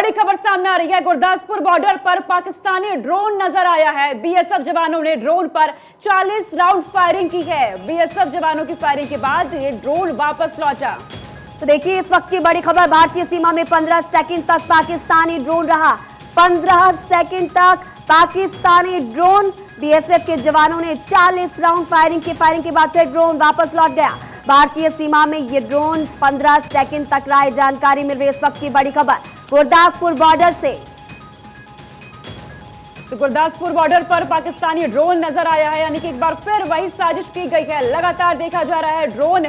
बड़ी खबर सामने आ रही है। गुरदासपुर बॉर्डर पर पाकिस्तानी ड्रोन नजर आया है। बीएसएफ जवानों ने ड्रोन पर 40 राउंड फायरिंग की है। बीएसएफ जवानों की फायरिंग के बाद ये ड्रोन वापस लौटा। तो देखिए इस वक्त की बड़ी खबर, भारतीय सीमा में 15 सेकंड तक पाकिस्तानी ड्रोन रहा। 15 सेकंड तक पाकिस्तानी ड्रोन, बीएसएफ के जवानों ने 40 राउंड फायरिंग के बाद फिर ड्रोन वापस लौट गया। भारतीय सीमा में ये ड्रोन 15 सेकंड तक रहा। जानकारी मिल रही है इस वक्त की बड़ी खबर गुरदासपुर बॉर्डर से। तो गुरदासपुर बॉर्डर पर पाकिस्तानी ड्रोन नजर आया है, यानी कि एक बार फिर वही साजिश की गई है। लगातार देखा जा रहा है ड्रोन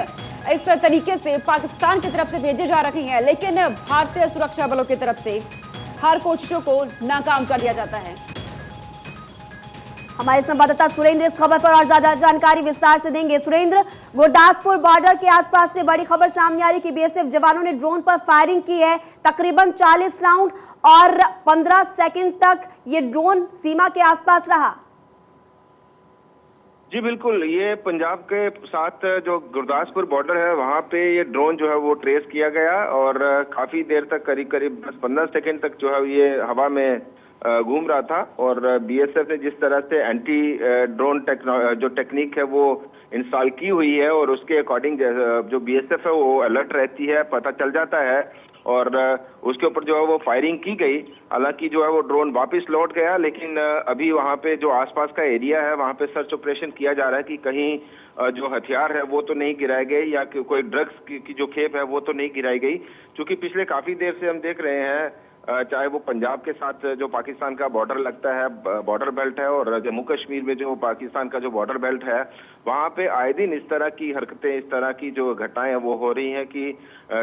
इस तरीके से पाकिस्तान की तरफ से भेजे जा रहे हैं, लेकिन भारतीय सुरक्षा बलों की तरफ से हर कोशिशों को नाकाम कर दिया जाता है। हमारे संवाददाता सुरेंद्र इस खबर पर और ज्यादा जानकारी विस्तार से देंगे। सुरेंद्र, गुरदासपुर बॉर्डर के आसपास से बड़ी खबर सामने आ रही कि बीएसएफ जवानों ने ड्रोन पर फायरिंग की है, तकरीबन 40 राउंड, और 15 सेकंड तक ये ड्रोन सीमा के आसपास रहा। जी बिल्कुल, ये पंजाब के साथ जो गुरदासपुर बॉर्डर है वहाँ पे ये ड्रोन जो है वो ट्रेस किया गया और काफी देर तक, करीब 10-15 सेकंड तक जो है ये हवा में घूम रहा था। और बीएसएफ ने जिस तरह से एंटी ड्रोन जो टेक्निक है वो इंस्टॉल की हुई है और उसके अकॉर्डिंग जो बीएसएफ है वो अलर्ट रहती है, पता चल जाता है और उसके ऊपर जो है वो फायरिंग की गई। हालांकि जो है वो ड्रोन वापस लौट गया, लेकिन अभी वहाँ पे जो आसपास का एरिया है वहाँ पे सर्च ऑपरेशन किया जा रहा है कि कहीं जो हथियार है वो तो नहीं गिराए गए या कोई ड्रग्स की जो खेप है वो तो नहीं गिराई गई। क्योंकि पिछले काफी देर से हम देख रहे हैं, चाहे वो पंजाब के साथ जो पाकिस्तान का बॉर्डर लगता है, बॉर्डर बेल्ट है, और जम्मू कश्मीर में जो पाकिस्तान का जो बॉर्डर बेल्ट है वहाँ पे आए दिन इस तरह की हरकतें, इस तरह की जो घटनाएं वो हो रही हैं कि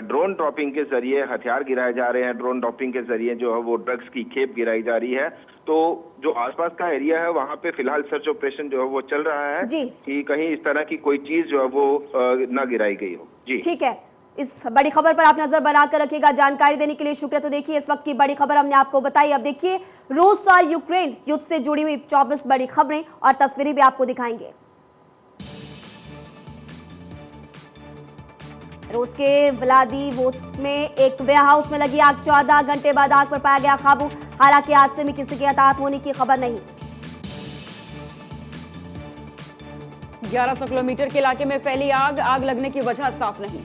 ड्रोन ड्रॉपिंग के जरिए हथियार गिराए जा रहे हैं, ड्रोन ड्रॉपिंग के जरिए जो है वो ड्रग्स की खेप गिराई जा रही है। तो जो आसपास का एरिया है वहाँ पे फिलहाल सर्च ऑपरेशन जो है वो चल रहा है कि कहीं इस तरह की कोई चीज जो है वो न गिराई गई हो। जी ठीक है, इस बड़ी खबर पर आप नजर बनाकर रखिएगा। जानकारी देने के लिए शुक्रिया। तो देखिए इस वक्त की बड़ी खबर हमने आपको बताई। अब देखिए रूस और यूक्रेन युद्ध से जुड़ी हुई 24 बड़ी खबरें और तस्वीरें भी आपको दिखाएंगे। रूस के व्लादिवोस्टोक में एक वेयरहाउस में लगी आग, 14 घंटे बाद आग पर पाया गया काबू। हालांकि हादसे में किसी के हताहत होने की खबर नहीं। 1100 किलोमीटर के इलाके में फैली आग लगने की वजह साफ नहीं।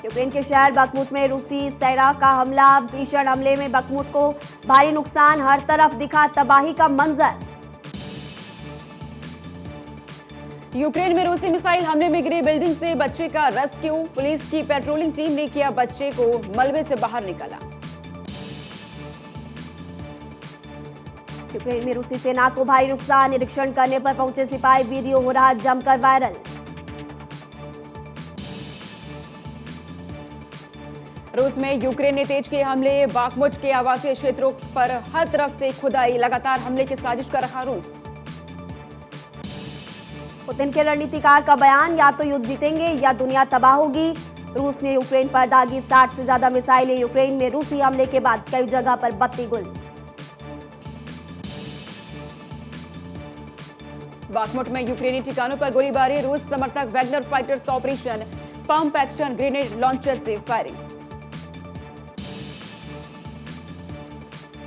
यूक्रेन के शहर बखमुत में रूसी सेना का हमला, भीषण हमले में बखमुत को भारी नुकसान, हर तरफ दिखा तबाही का मंजर। यूक्रेन में रूसी मिसाइल हमले में गिरी बिल्डिंग से बच्चे का रेस्क्यू, पुलिस की पेट्रोलिंग टीम ने किया बच्चे को मलबे से बाहर निकाला। यूक्रेन में रूसी सेना को भारी नुकसान, निरीक्षण करने पर पहुंचे सिपाही, वीडियो हो रहा जमकर वायरल। रूस में यूक्रेन ने तेज किए हमले, बाखमुट के आवासीय क्षेत्रों पर हर तरफ से खुदाई, लगातार हमले की साजिश कर रहा रूस। पुतिन के रणनीतिकार का बयान, या तो युद्ध जीतेंगे या दुनिया तबाह होगी। रूस ने यूक्रेन पर दागी 60 से ज्यादा मिसाइलें। यूक्रेन में रूसी हमले के बाद कई जगह पर बत्ती गुल। बाखमुट में यूक्रेनी ठिकानों पर गोलीबारी, रूस समर्थक वैगनर फाइटर्स का operation, pump action grenade launcher से फायरिंग।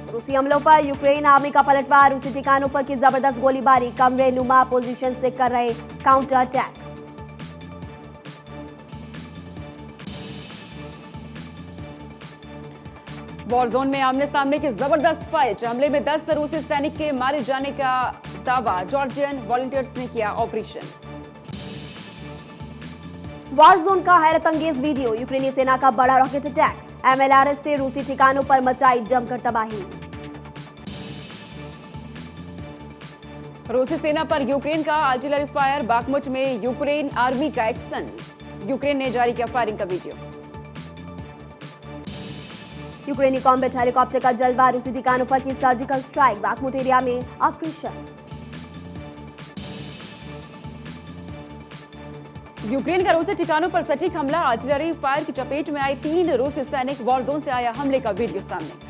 रूसी हमलों पर यूक्रेन आर्मी का पलटवार, रूसी ठिकानों पर की जबरदस्त गोलीबारी, कमरे नुमा पोजीशन से कर रहे काउंटर अटैक। वॉर जोन में आमने सामने की जबरदस्त फाइट, हमले में 10 रूसी सैनिक के मारे जाने का दावा, जॉर्जियन वॉलंटियर्स ने किया ऑपरेशन। वॉर जोन का हैरत अंगेज वीडियो, यूक्रेनी सेना का बड़ा रॉकेट अटैक, एमएलआरएस से रूसी ठिकानों पर मचाई जमकर तबाही। रूसी सेना पर यूक्रेन का आर्टिलरी फायर, बाखमुट में यूक्रेन आर्मी का एक्शन, यूक्रेन ने जारी किया फायरिंग का वीडियो। यूक्रेनी कॉम्बैट हेलीकॉप्टर का जलवा, रूसी ठिकानों पर की सर्जिकल स्ट्राइक, बाखमुट एरिया में ऑपरेशन। यूक्रेन का रूसी ठिकानों पर सटीक हमला, आर्टिलरी फायर की चपेट में आए 3 रूसी सैनिक, वॉर जोन से आया हमले का वीडियो सामने।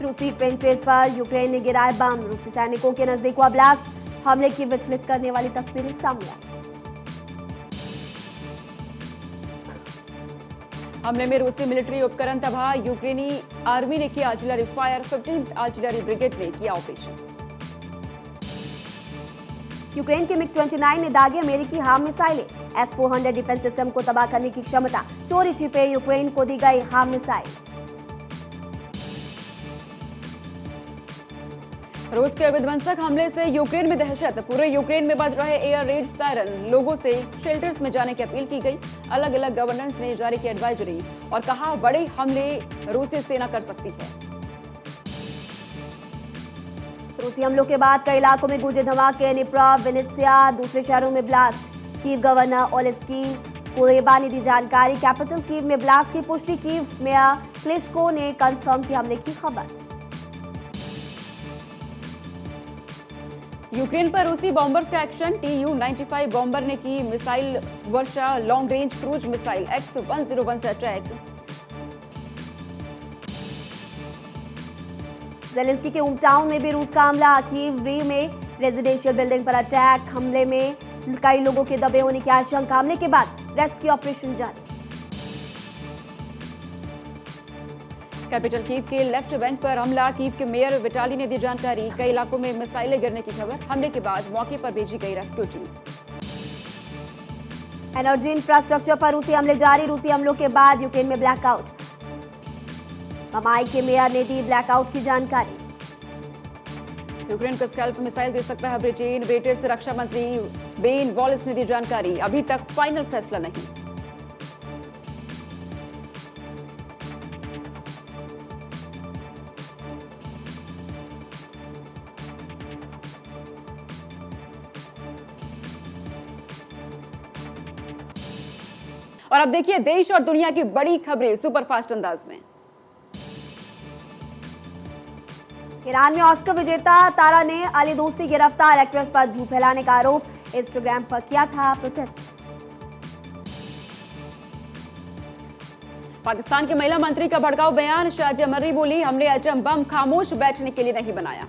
रूसी ट्रेंचेस पर यूक्रेन ने गिराए बम, रूसी सैनिकों के नजदीक हुआ ब्लास्ट, हमले की विचलित करने वाली तस्वीरें सामने आई। हमले में रूसी मिलिट्री उपकरण तबाह, यूक्रेनी आर्मी ने किया artillery fire, 15th artillery brigade ने किया ऑपरेशन। यूक्रेन के मिग-29 ने दागे अमेरिकी हार्म मिसाइलें, S-400 डिफेंस सिस्टम को तबाह करने की क्षमता, चोरी छिपे यूक्रेन को दी गई हार्म मिसाइल। रूस के विध्वंसक हमले से यूक्रेन में दहशत, पूरे यूक्रेन में बज रहे एयर रेड सायरन, लोगों से शेल्टर्स में जाने की अपील की गई। अलग अलग गवर्नर्स ने जारी की एडवाइजरी और कहा बड़े हमले रूसी सेना कर सकती है। रूसी हमलों के बाद कई इलाकों में गूंजे धमाके, निप्रा, विनित्सिया, दूसरे शहरों में ब्लास्ट। कीव गवर्नर ओलेस्की कुलेबा ने दी जानकारी। कैपिटल कीव में ब्लास्ट की पुष्टि, कीव मेयर क्लिचको ने कंफर्म की हमले की खबर। यूक्रेन पर रूसी बॉम्बर्स का एक्शन, Tu-95 बॉम्बर ने की मिसाइल वर्षा, long range cruise missile X-101 से अटैक। ज़ेलेंस्की के होमटाउन में भी रूस का हमला, कीव री में रेजिडेंशियल बिल्डिंग पर अटैक, हमले में कई लोगों के दबे होने की आशंका, हमले के बाद रेस्क्यू ऑपरेशन जारी। कैपिटल कीव के लेफ्ट बैंक पर हमला, कीव के मेयर विटाली ने दी जानकारी। कई इलाकों में मिसाइलें गिरने की खबर, हमले के बाद मौके पर भेजी गई रेस्क्यू टीम। एनर्जी इंफ्रास्ट्रक्चर पर रूसी हमले जारी, रूसी हमलों के बाद यूक्रेन में ब्लैकआउट, ममाई के मेयर ने दी ब्लैकआउट की जानकारी। यूक्रेन को स्कैल्प मिसाइल दे सकता है ब्रिटेन, ब्रिटिश रक्षा मंत्री बेन वॉलिस ने दी जानकारी। अभी तक फाइनल फैसला नहीं। और अब देखिए देश और दुनिया की बड़ी खबरें सुपरफास्ट अंदाज में। ईरान में ऑस्कर विजेता तारा ने अली दोस्ती गिरफ्तार, एक्ट्रेस पर झूठ फैलाने का आरोप, इंस्टाग्राम पर किया था प्रोटेस्ट। पाकिस्तान के महिला मंत्री का भड़काऊ बयान, शाजिया मर्री बोली हमने एटम बम खामोश बैठने के लिए नहीं बनाया।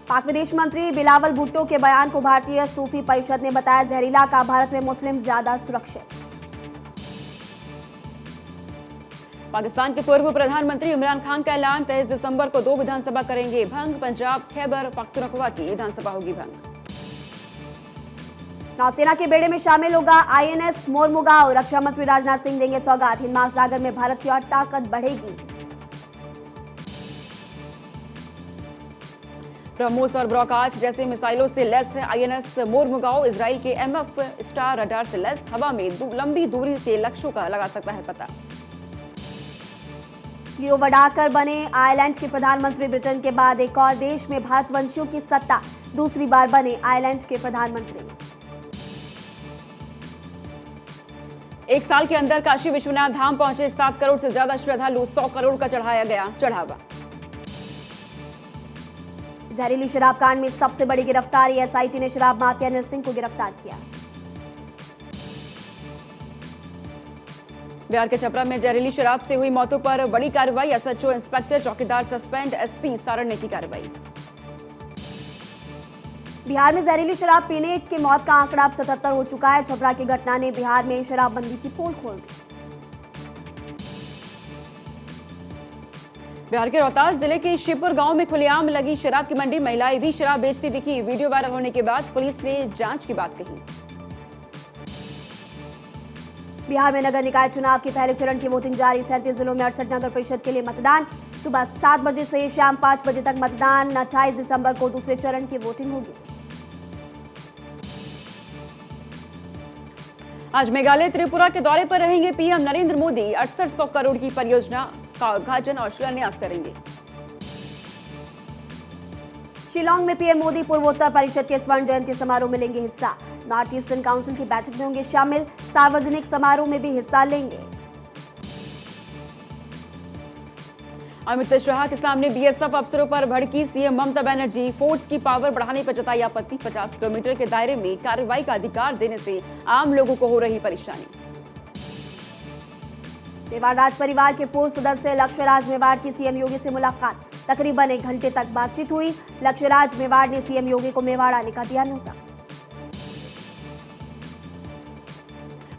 पाक विदेश मंत्री बिलावल भुट्टो के बयान को भारतीय सूफी परिषद ने बताया जहरीला, का भारत में मुस्लिम ज्यादा सुरक्षित। पाकिस्तान के पूर्व प्रधानमंत्री इमरान खान का ऐलान, 23 दिसंबर को 2 विधानसभा करेंगे भंग, पंजाब खैबर पख्तूनख्वा की विधानसभा होगी भंग। नौसेना के बेड़े में शामिल होगा INS मोरमुगांव, रक्षा मंत्री राजनाथ सिंह देंगे सौगात, हिंद महासागर में भारत की और ताकत बढ़ेगी। ब्रह्मोस और ब्रॉकाच जैसे मिसाइलों से लैस है INS मोरमुगांव, इजराइल के MF स्टार रडार से लैस, हवा में लंबी दूरी के लक्ष्यों का लगा सकता है पता। लियो वडाकर बने आयरलैंड के प्रधानमंत्री, ब्रिटेन के बाद एक और देश में भारतवंशियों की सत्ता, दूसरी बार बने आयरलैंड के प्रधानमंत्री। एक साल के अंदर काशी विश्वनाथ धाम पहुंचे 7 करोड़ से ज्यादा श्रद्धालु, 100 करोड़ का चढ़ाया गया चढ़ावा। जहरीली शराब कांड में सबसे बड़ी गिरफ्तारी, SIT ने शराब माफिया अनिल सिंह को गिरफ्तार किया। बिहार के छपरा में जहरीली शराब से हुई मौतों पर बड़ी कार्रवाई, SHO इंस्पेक्टर चौकीदार सस्पेंड, SP सारण ने की कार्रवाई। बिहार में जहरीली शराब पीने की मौत का आंकड़ा अब 77 हो चुका है। छपरा की घटना ने बिहार में शराबबंदी की पोल खोल दी। बिहार के रोहतास जिले के शिवपुर गांव में खुलेआम लगी शराब की मंडी, महिलाएं भी शराब बेचती दिखी। वीडियो वायरल होने के बाद पुलिस ने जांच की बात कही। बिहार में नगर निकाय चुनाव के पहले चरण की वोटिंग जारी, 37 जिलों में 68 नगर परिषद के लिए मतदान, सुबह 7 बजे से शाम 5 बजे तक मतदान। 28 दिसंबर को दूसरे चरण की वोटिंग होगी। आज मेघालय त्रिपुरा के दौरे पर रहेंगे PM नरेंद्र मोदी, 6800 करोड़ की परियोजना का उद्घाटन और शिलान्यास करेंगे। शिलांग में PM मोदी पूर्वोत्तर परिषद के स्वर्ण जयंती समारोह में लेंगे हिस्सा। नॉर्थ ईस्टर्न काउंसिल की बैठक में होंगे शामिल, सार्वजनिक समारोह में भी हिस्सा लेंगे। अमित शाह के सामने BSF अफसरों पर भड़की CM ममता बनर्जी, फोर्स की पावर बढ़ाने पर जताई आपत्ति। 50 किलोमीटर के दायरे में कार्रवाई का अधिकार देने से आम लोगों को हो रही परेशानी। मेवाड़ राज परिवार के पूर्व सदस्य लक्ष्यराज मेवाड़ की CM योगी से मुलाकात, तकरीबन 1 घंटे तक बातचीत हुई। लक्ष्यराज मेवाड़ ने CM योगी को मेवाड़ आने का दिया न्योता।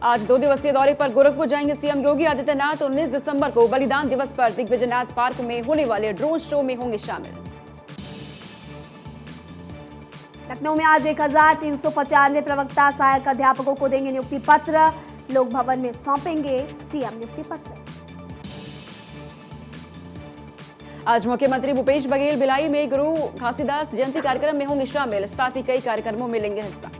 आज 2 दिवसीय दौरे पर गोरखपुर जाएंगे सीएम योगी आदित्यनाथ। 19 दिसंबर को बलिदान दिवस पर दिग्विजयनाथ पार्क में होने वाले ड्रोन शो में होंगे शामिल। लखनऊ में आज 1395 प्रवक्ता सहायक अध्यापकों को देंगे नियुक्ति पत्र। लोक भवन में सौंपेंगे सीएम नियुक्ति पत्र। आज मुख्यमंत्री भूपेश बघेल भिलाई में गुरु घासीदास जयंती कार्यक्रम में होंगे शामिल। साथ ही कई कार्यक्रमों में लेंगे हिस्सा।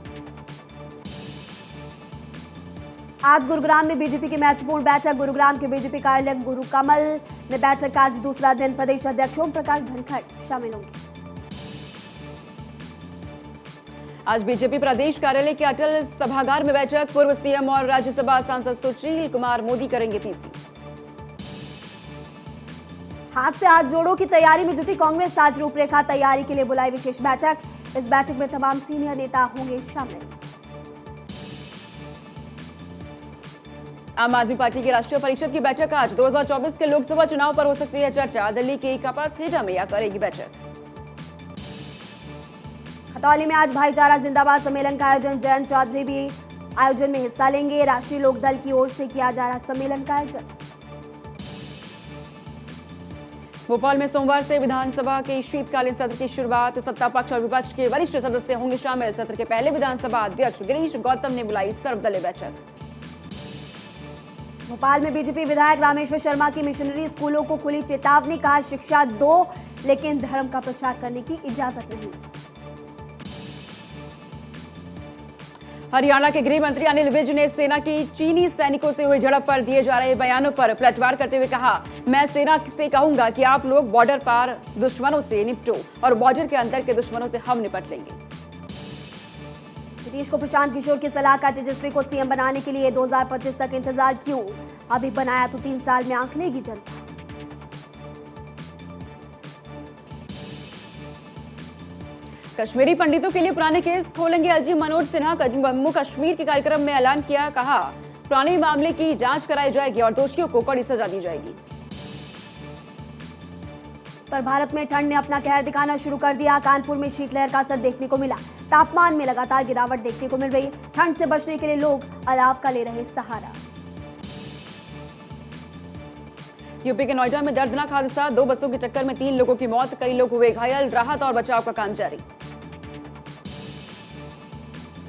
आज गुरुग्राम में बीजेपी की महत्वपूर्ण बैठक। गुरुग्राम के बीजेपी कार्यालय गुरु कमल में बैठक का आज दूसरा दिन। प्रदेश अध्यक्ष ओम प्रकाश धनखड़ शामिल होंगे। आज बीजेपी प्रदेश कार्यालय के अटल सभागार में बैठक। पूर्व सीएम और राज्यसभा सांसद सुशील कुमार मोदी करेंगे पीसी। हाथ से हाथ जोड़ो की तैयारी में जुटी कांग्रेस। आज रूपरेखा तैयारी के लिए बुलाई विशेष बैठक। इस बैठक में तमाम सीनियर नेता होंगे शामिल। आम आदमी पार्टी की राष्ट्रीय परिषद की बैठक आज। 2024 के लोकसभा चुनाव पर हो सकती है चर्चा। दिल्ली के कपासहेजा में करेगी बैठक। खतौली में आज भाईचारा जिंदाबाद सम्मेलन का आयोजन। जयंत चौधरी भी आयोजन में हिस्सा लेंगे। राष्ट्रीय लोकदल की ओर से किया जा रहा सम्मेलन का आयोजन। भोपाल में सोमवार से विधानसभा के शीतकालीन सत्र की शुरुआत। सत्ता पक्ष और विपक्ष के वरिष्ठ सदस्य होंगे शामिल। सत्र के पहले विधानसभा अध्यक्ष गिरीश गौतम ने बुलाई सर्वदलीय बैठक। भोपाल में बीजेपी विधायक रामेश्वर शर्मा की मिशनरी स्कूलों को खुली चेतावनी। कहा शिक्षा दो लेकिन धर्म का प्रचार करने की इजाजत नहीं। हरियाणा के गृह मंत्री अनिल विज ने सेना की चीनी सैनिकों से हुई झड़प पर दिए जा रहे बयानों पर पलटवार करते हुए कहा, मैं सेना से कहूंगा कि आप लोग बॉर्डर पार दुश्मनों से निपटो और बॉर्डर के अंदर के दुश्मनों से हम निपट लेंगे। नीतीश को प्रशांत किशोर की सलाह का तेजस्वी को सीएम बनाने के लिए 2025 तक इंतजार क्यों? अभी बनाया तो 3 साल में आंक लेगी जनता। कश्मीरी पंडितों के लिए पुराने केस खोलेंगे एलजी मनोज सिन्हा। जम्मू कश्मीर के कार्यक्रम में ऐलान किया। कहा पुराने मामले की जांच कराई जाएगी और दोषियों को कड़ी सजा दी जाएगी। पर भारत में ठंड ने अपना कहर दिखाना शुरू कर दिया। कानपुर में शीतलहर का असर देखने को मिला। तापमान में लगातार गिरावट देखने को मिल रही है। ठंड से बचने के लिए लोग अलाव का ले रहे सहारा। यूपी के नोएडा में दर्दनाक हादसा। 2 बसों की टक्कर में 3 लोगों की मौत, कई लोग हुए घायल। राहत और बचाव का काम जारी।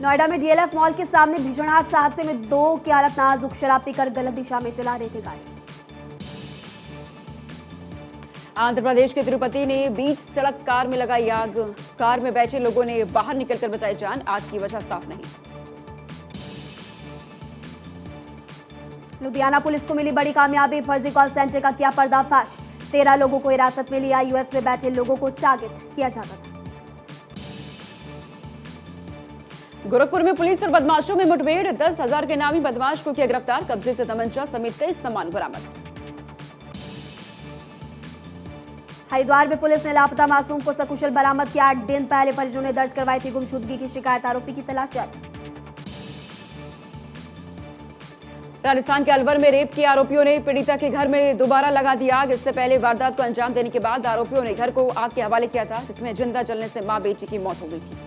नोएडा में डीएलएफ मॉल के सामने भीषण हादसे में 2 की हालत नाजुक। शराब पीकर गलत दिशा में चला रहे थे गाड़ी। आंध्र प्रदेश के तिरुपति ने बीच सड़क कार में लगाई आग। कार में बैठे लोगों ने बाहर निकलकर बचाई जान। आग की वजह साफ नहीं। लुधियाना पुलिस को मिली बड़ी कामयाबी। फर्जी कॉल सेंटर का किया पर्दाफाश। 13 लोगों को हिरासत में लिया। यूएस में बैठे लोगों को टारगेट किया जाता था। गोरखपुर में पुलिस और बदमाशों में मुठभेड़। 10,000 के नामी बदमाश को किया गिरफ्तार। कब्जे से तमंचा समेत कई सामान बरामद। हरिद्वार में पुलिस ने लापता मासूम को सकुशल बरामद किया। 8 दिन पहले परिजनों ने दर्ज करवाई थी गुमशुदगी की शिकायत। आरोपी की तलाश जारी। राजस्थान के अलवर में रेप के आरोपियों ने पीड़िता के घर में दोबारा लगा दी आग। इससे पहले वारदात को अंजाम देने के बाद आरोपियों ने घर को आग के हवाले किया था, जिसमें जिंदा जलने से मां बेटी की मौत हो गई थी।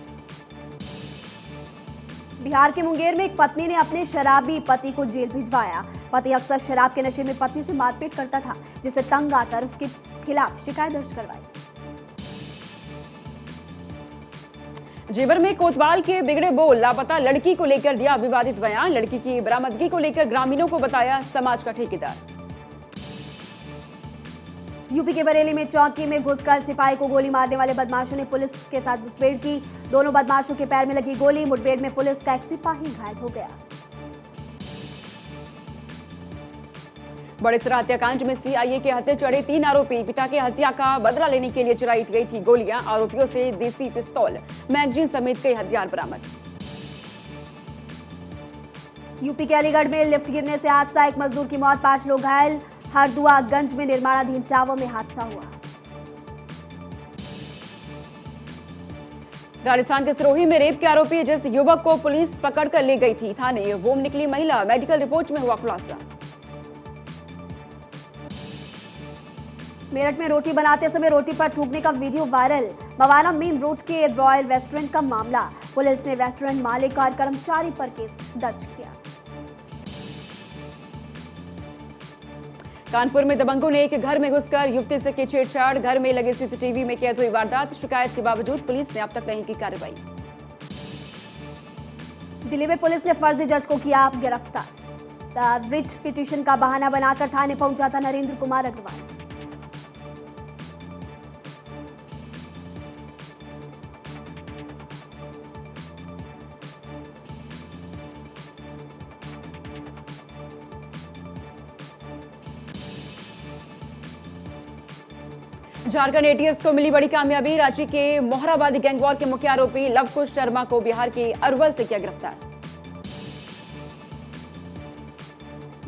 बिहार के मुंगेर में एक पत्नी ने अपने शराबी पति को जेल भिजवाया। पति अक्सर शराब के नशे में पत्नी से मारपीट करता था, जिसे तंग आकर उसके खिलाफ शिकायत दर्ज करवाई। जेवर में कोतवाल के बिगड़े बोल। लापता लड़की को लेकर दिया विवादित बयान। लड़की की बरामदगी को लेकर ग्रामीणों को बताया समाज का ठेकेदार। यूपी के बरेली में चौकी में घुसकर सिपाही को गोली मारने वाले बदमाशों ने पुलिस के साथ मुठभेड़ की। दोनों बदमाशों के पैर में लगी गोली। मुठभेड़ में पुलिस का एक सिपाही घायल हो गया। बड़ेसरा हत्याकांड में सीआईए के हत्या चढ़े 3 आरोपी। पिता की हत्या का बदला लेने के लिए चुराई गई थी गोलियां। आरोपियों से देसी पिस्तौल, मैगजीन समेत कई हथियार बरामद। यूपी के अलीगढ़ में लिफ्ट गिरने से हादसा। 1 मजदूर की मौत, 5 लोग घायल। हरदुआगंज में निर्माणाधीन टावर में हादसा हुआ। राजस्थान के सिरोही में रेप के आरोपी जिस युवक को पुलिस पकड़कर ले गई थी थाने, वो निकली महिला। मेडिकल रिपोर्ट में हुआ खुलासा। मेरठ में रोटी बनाते समय रोटी पर थूकने का video viral. Mawana main road के रॉयल रेस्टोरेंट का मामला। पुलिस ने रेस्टोरेंट मालिक और कर्मचारी पर केस दर्ज किया। कानपुर में दबंगों ने एक घर में घुसकर युवती से की छेड़छाड़। घर में लगे सीसीटीवी में कैद हुई वारदात। शिकायत के बावजूद पुलिस ने अब तक नहीं की कार्रवाई। दिल्ली में पुलिस ने फर्जी जज को किया गिरफ्तार। रिट पिटीशन का बहाना बनाकर थाने पहुंचा था नरेंद्र कुमार अग्रवाल। झारखंड एटीएस को मिली बड़ी कामयाबी। रांची के मोहराबादी गैंगवॉर के मुख्य आरोपी लवकुश शर्मा को बिहार के अरवल से किया गिरफ्तार।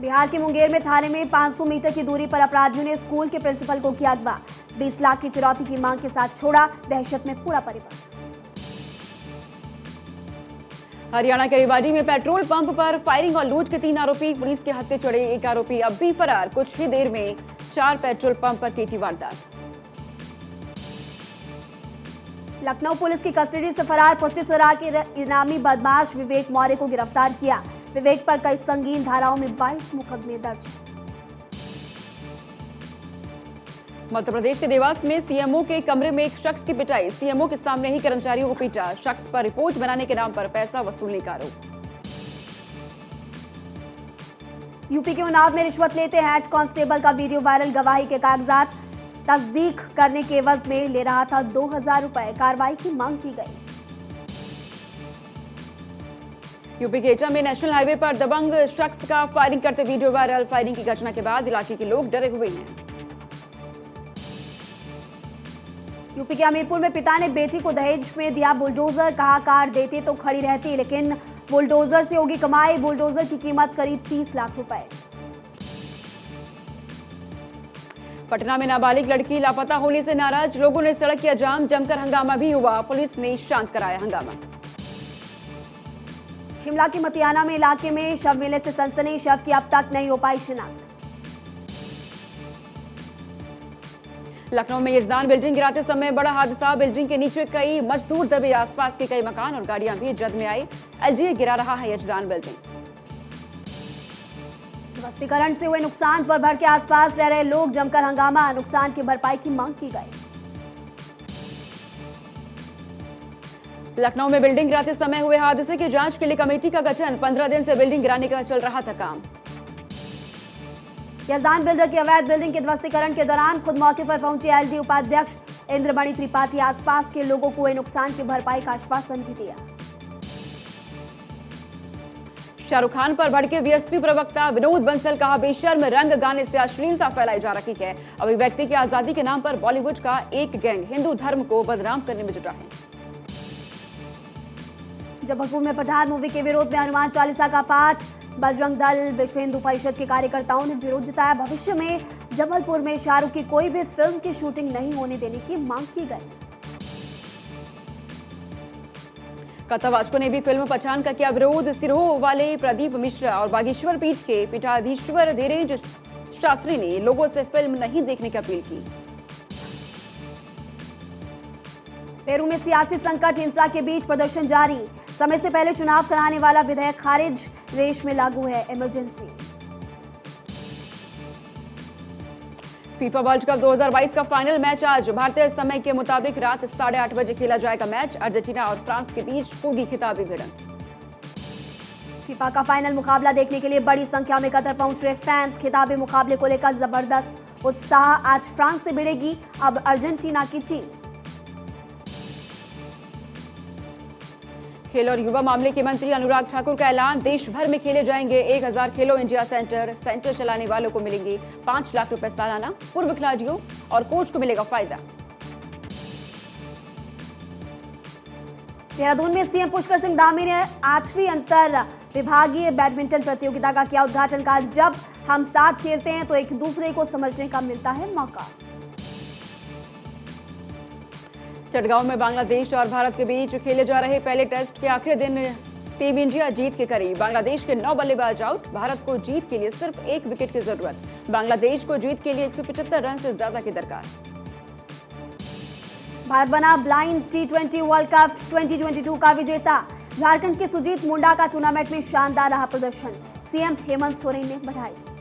बिहार के मुंगेर में थाने में 500 मीटर की दूरी पर अपराधियों ने स्कूल के प्रिंसिपल को किया अगवा। 20 लाख की फिरौती की मांग के साथ छोड़ा। दहशत में पूरा परिवार। हरियाणा के रेवाड़ी में पेट्रोल पंप पर फायरिंग और लूट के 3 आरोपी पुलिस के हत्थे चढ़े। एक आरोपी अब भी फरार। कुछ ही देर में 4 पेट्रोल पंप पर की थी वारदात। लखनऊ पुलिस की कस्टडी से फरार 25 वरा के इनामी बदमाश विवेक मौर्य को गिरफ्तार किया। विवेक पर कई संगीन धाराओं में 22 मुकदमे दर्ज। मध्य प्रदेश के देवास में सीएमओ के कमरे में एक शख्स की पिटाई। सीएमओ के सामने ही कर्मचारियों को पीटा। शख्स पर रिपोर्ट बनाने के नाम पर पैसा वसूलने का आरोप। यूपी के उन्नाव में रिश्वत लेते हेड कांस्टेबल का वीडियो वायरल। गवाही के कागजात तस्दीक करने के एवज में ले रहा था 2000 रुपए। कार्रवाई की मांग की गई। यूपी के एटा में नेशनल हाईवे पर दबंग शख्स का फायरिंग करते वीडियो वायरल। फायरिंग की घटना के बाद इलाके के लोग डरे हुए हैं। यूपी के हमीरपुर में पिता ने बेटी को दहेज में दिया बुलडोजर। कहा कार देते तो खड़ी रहती, लेकिन बुलडोजर से होगी कमाई। बुलडोजर की कीमत करीब 30 लाख रुपए। पटना में नाबालिग लड़की लापता होने से नाराज लोगों ने सड़क किया जाम। जमकर हंगामा भी हुआ। पुलिस ने शांत कराया हंगामा। शिमला के मतियाना में इलाके में शव मिलने से सनसनी। शव की अब तक नहीं हो पाई शिनाख्त। लखनऊ में यजदान बिल्डिंग गिराते समय बड़ा हादसा। बिल्डिंग के नीचे कई मजदूर दबे। आसपास के कई मकान और गाड़ियां भी जद में आई। एलजीए गिरा रहा है यजदान बिल्डिंग। ध्वस्तीकरण से हुए नुकसान पर भड़के आसपास रह रहे लोग। जमकर हंगामा। नुकसान की भरपाई की मांग की गई। लखनऊ में बिल्डिंग गिराते समय हुए हादसे की जांच के लिए कमेटी का गठन। 15 दिन से बिल्डिंग गिराने का चल रहा था काम। यजदान बिल्डर की अवैध बिल्डिंग के ध्वस्तीकरण के दौरान खुद मौके पर पहुंचे एलडी उपाध्यक्ष इंद्रमणि त्रिपाठी। आसपास के लोगों को हुए नुकसान की भरपाई का आश्वासन भी दिया। शाहरुख खान पर भड़के वीएसपी प्रवक्ता विनोद बंसल। कहा बेशर्म रंग गाने से अश्लीलता फैलाई जा रही है। अभिव्यक्ति की आजादी के नाम पर बॉलीवुड का एक गैंग हिंदू धर्म को बदनाम करने में जुटा है। जबलपुर में पठान मूवी के विरोध में हनुमान चालीसा का पाठ। बजरंग दल विश्व हिंदू परिषद के कार्यकर्ताओं ने विरोध जताया। भविष्य में जबलपुर में शाहरुख की कोई भी फिल्म की शूटिंग नहीं होने देने की मांग की गई। कथावाचकों ने भी फिल्म पठान का किया विरोध। सिरोह वाले प्रदीप मिश्रा और बागेश्वर पीठ के पीठाधीश्वर धीरेन्द्र शास्त्री ने लोगों से फिल्म नहीं देखने की अपील की। पेरू में सियासी संकट, हिंसा के बीच प्रदर्शन जारी। समय से पहले चुनाव कराने वाला विधेयक खारिज। देश में लागू है इमरजेंसी। फीफा वर्ल्ड कप 2022 का फाइनल मैच आज भारतीय समय के मुताबिक रात 8:30 बजे खेला जाएगा मैच। अर्जेंटीना और फ्रांस के बीच होगी खिताबी भिड़ंत। फीफा का फाइनल मुकाबला देखने के लिए बड़ी संख्या में कतर पहुंच रहे फैंस। खिताबी मुकाबले को लेकर जबरदस्त उत्साह। आज फ्रांस से भिड़ेगी अब अर्जेंटीना की टीम। खेल और युवा मामले के मंत्री अनुराग ठाकुर का ऐलान। देश भर में खेले जाएंगे 1000 खेलो इंडिया सेंटर चलाने वालों को मिलेंगे 5 लाख रुपए सालाना। पूर्व खिलाड़ियों और कोच को मिलेगा फायदा। देहरादून में सीएम पुष्कर सिंह धामी ने 8वीं अंतर विभागीय बैडमिंटन प्रतियोगिता का किया उद्घाटन। का जब हम साथ खेलते हैं तो एक दूसरे को समझने का मिलता है मौका। चटगांव में बांग्लादेश और भारत के बीच खेले जा रहे पहले टेस्ट के आखिरी दिन टीम इंडिया जीत के करीब। बांग्लादेश के 9 बल्लेबाज आउट। भारत को जीत के लिए सिर्फ 1 विकेट की जरूरत। बांग्लादेश को जीत के लिए 175 रन से ज्यादा की दरकार। भारत बना ब्लाइंड T20 वर्ल्ड कप 2022 का विजेता। झारखंड के सुजीत मुंडा का टूर्नामेंट में शानदार रहा प्रदर्शन। सीएम हेमंत सोरेन ने बधाई दी।